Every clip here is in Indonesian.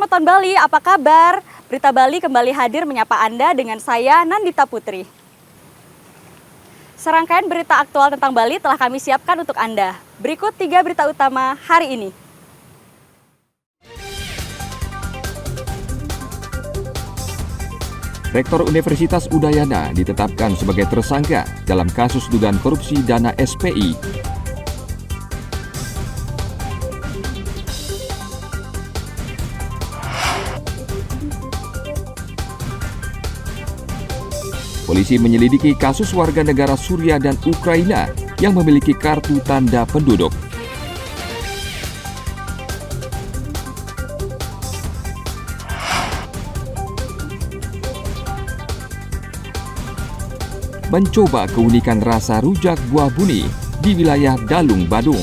Penonton Bali, apa kabar? Berita Bali kembali hadir menyapa Anda dengan saya, Nandita Putri. Serangkaian berita aktual tentang Bali telah kami siapkan untuk Anda. Berikut 3 berita utama hari ini. Rektor Universitas Udayana ditetapkan sebagai tersangka dalam kasus dugaan korupsi dana SPI. Polisi menyelidiki kasus warga negara Suriah dan Ukraina yang memiliki kartu tanda penduduk. Mencoba keunikan rasa rujak buah buni di wilayah Dalung, Badung.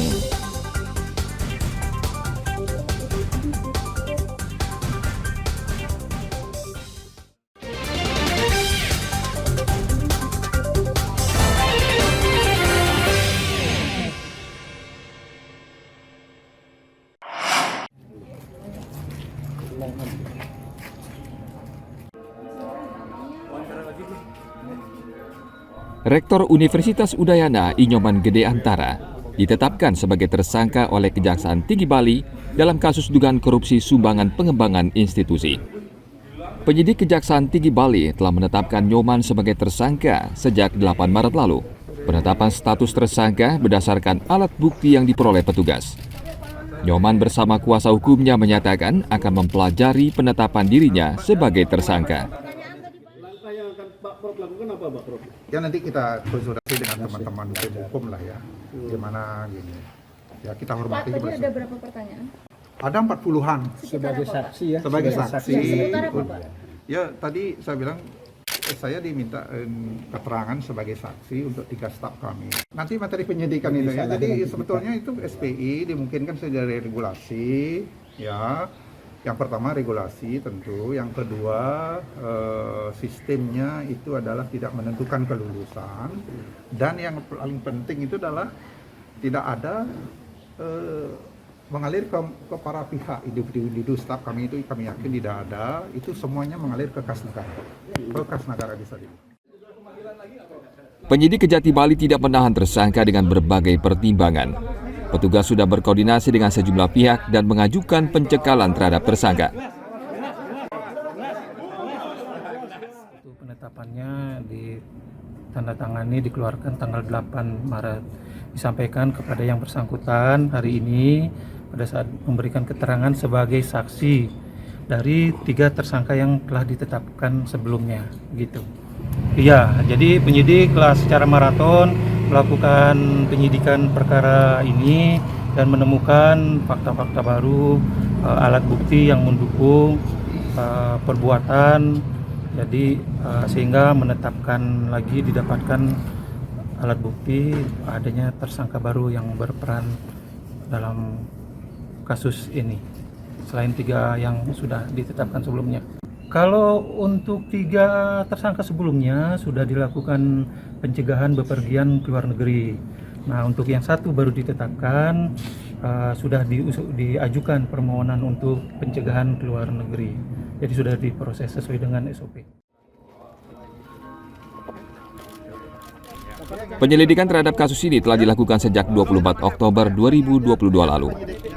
Rektor Universitas Udayana Inyoman Gede Antara ditetapkan sebagai tersangka oleh Kejaksaan Tinggi Bali dalam kasus dugaan korupsi sumbangan pengembangan institusi. Penyidik Kejaksaan Tinggi Bali telah menetapkan Nyoman sebagai tersangka sejak 8 Maret lalu. Penetapan status tersangka berdasarkan alat bukti yang diperoleh petugas. Nyoman bersama kuasa hukumnya menyatakan akan mempelajari penetapan dirinya sebagai tersangka. Lakukan apa, Pak Prof? Ya nanti kita konsultasi dengan teman-teman hukum lah ya, gimana gini. Ya kita hormati. Pak, tadi ada berapa pertanyaan? Ada 40-an. Sebagai saksi ya? Sebagai saksi. Seputar apa, Pak? Ya tadi saya bilang, saya diminta keterangan sebagai saksi untuk 3 staf kami. Nanti materi penyidikan itu ya, jadi sebetulnya itu SPI dimungkinkan dari regulasi, ya. Yang pertama regulasi tentu, yang kedua sistemnya itu adalah tidak menentukan kelulusan, dan yang paling penting itu adalah tidak ada mengalir ke para pihak individu staf kami itu, kami yakin tidak ada, itu semuanya mengalir ke kas negara bisa dilihat. Penyidik Kejati Bali tidak menahan tersangka dengan berbagai pertimbangan. Petugas sudah berkoordinasi dengan sejumlah pihak dan mengajukan pencekalan terhadap tersangka. Penetapannya ditandatangani dikeluarkan tanggal 8 Maret. Disampaikan kepada yang bersangkutan hari ini pada saat memberikan keterangan sebagai saksi dari 3 tersangka yang telah ditetapkan sebelumnya, gitu. Iya, jadi penyidik telah secara maraton melakukan penyidikan perkara ini dan menemukan fakta-fakta baru, alat bukti yang mendukung perbuatan, jadi sehingga menetapkan lagi didapatkan alat bukti adanya tersangka baru yang berperan dalam kasus ini selain 3 yang sudah ditetapkan sebelumnya. Kalau untuk 3 tersangka sebelumnya sudah dilakukan pencegahan bepergian ke luar negeri. Nah, untuk yang 1 baru ditetapkan sudah diajukan permohonan untuk pencegahan ke luar negeri. Jadi sudah diproses sesuai dengan SOP. Penyelidikan terhadap kasus ini telah dilakukan sejak 24 Oktober 2022 lalu.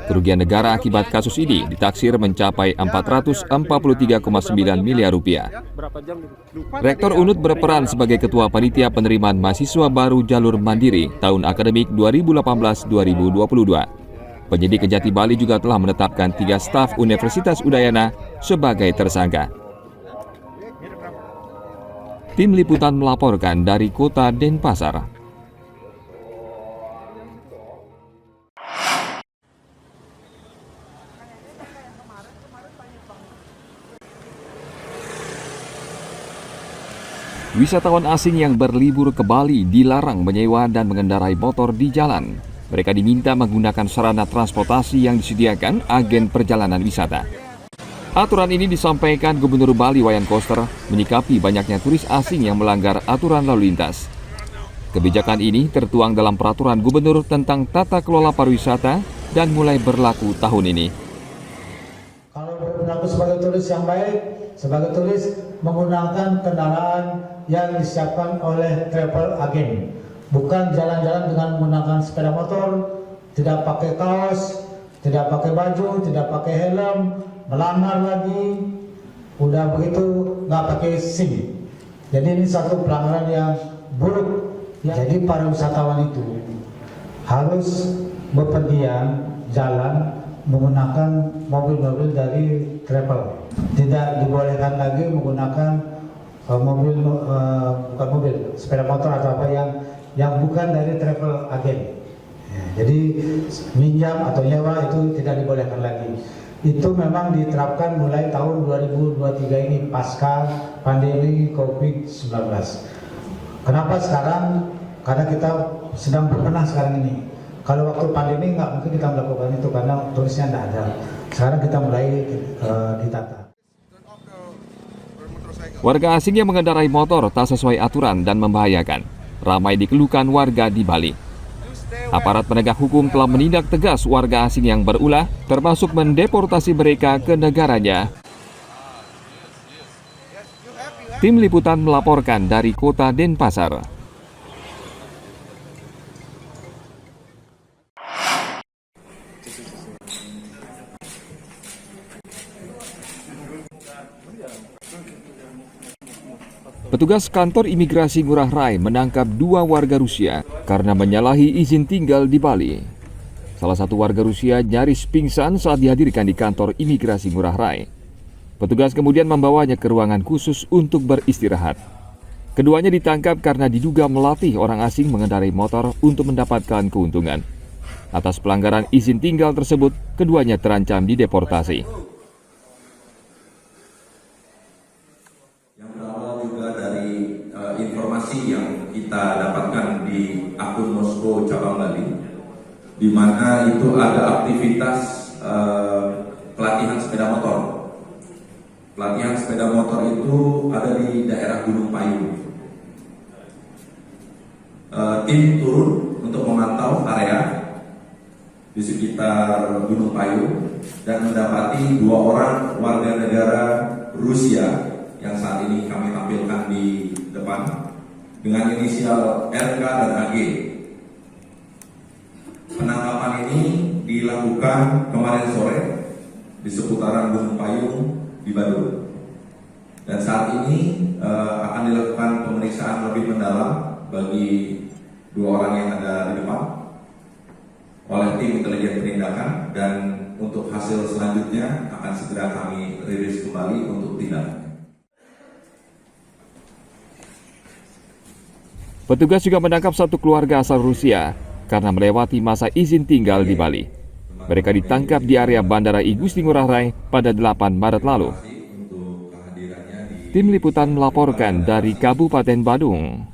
Kerugian negara akibat kasus ini ditaksir mencapai 443,9 miliar rupiah. Rektor UNUD berperan sebagai ketua panitia penerimaan mahasiswa baru jalur mandiri tahun akademik 2018-2022. Penyidik Kejati Bali juga telah menetapkan 3 staf Universitas Udayana sebagai tersangka. Tim Liputan melaporkan dari Kota Denpasar. Wisatawan asing yang berlibur ke Bali dilarang menyewa dan mengendarai motor di jalan. Mereka diminta menggunakan sarana transportasi yang disediakan agen perjalanan wisata. Aturan ini disampaikan Gubernur Bali Wayan Koster menyikapi banyaknya turis asing yang melanggar aturan lalu lintas. Kebijakan ini tertuang dalam Peraturan Gubernur tentang Tata Kelola Pariwisata dan mulai berlaku tahun ini. Kalau berlaku sebagai turis yang baik, sebagai turis menggunakan kendaraan yang disiapkan oleh travel agent. Bukan jalan-jalan dengan menggunakan sepeda motor, tidak pakai kaos, tidak pakai baju, tidak pakai helm, melanggar lagi, udah begitu nggak pakai SIM. Jadi ini satu pelanggaran yang buruk. Jadi para wisatawan itu harus bepergian jalan menggunakan mobil-mobil dari travel. Tidak dibolehkan lagi menggunakan bukan mobil, sepeda motor atau apa yang bukan dari travel agen. Ya, jadi minjam atau nyewa itu tidak dibolehkan lagi. Itu memang diterapkan mulai tahun 2023 ini pasca pandemi COVID-19. Kenapa sekarang? Karena kita sedang berbenah sekarang ini. Kalau waktu pandemi nggak mungkin kita melakukan itu karena turisnya tidak ada. Sekarang kita mulai ditata. Warga asing yang mengendarai motor tak sesuai aturan dan membahayakan ramai dikeluhkan warga di Bali. Aparat penegak hukum telah menindak tegas warga asing yang berulah, termasuk mendeportasi mereka ke negaranya. Tim Liputan melaporkan dari Kota Denpasar. Petugas kantor imigrasi Ngurah Rai menangkap 2 warga Rusia karena menyalahi izin tinggal di Bali. Salah satu warga Rusia nyaris pingsan saat dihadirkan di kantor imigrasi Ngurah Rai. Petugas kemudian membawanya ke ruangan khusus untuk beristirahat. Keduanya ditangkap karena diduga melatih orang asing mengendarai motor untuk mendapatkan keuntungan. Atas pelanggaran izin tinggal tersebut, keduanya terancam dideportasi. Informasi yang kita dapatkan di akun Moskow cabang Bali, di mana itu ada aktivitas pelatihan sepeda motor. Pelatihan sepeda motor itu ada di daerah Gunung Payung. Tim turun untuk memantau area di sekitar Gunung Payung dan mendapati 2 orang warga negara Rusia yang saat ini kami tampilkan di depan dengan inisial RK dan AG. Penangkapan ini dilakukan kemarin sore di seputaran Gunung Payung di Badung. Dan saat ini akan dilakukan pemeriksaan lebih mendalam bagi 2 orang yang ada di depan oleh tim intelijen penindakan, dan untuk hasil selanjutnya akan segera kami rilis kembali untuk tindakan. Petugas juga menangkap 1 keluarga asal Rusia karena melewati masa izin tinggal di Bali. Mereka ditangkap di area Bandara I Gusti Ngurah Rai pada 8 Maret lalu. Tim Liputan melaporkan dari Kabupaten Badung.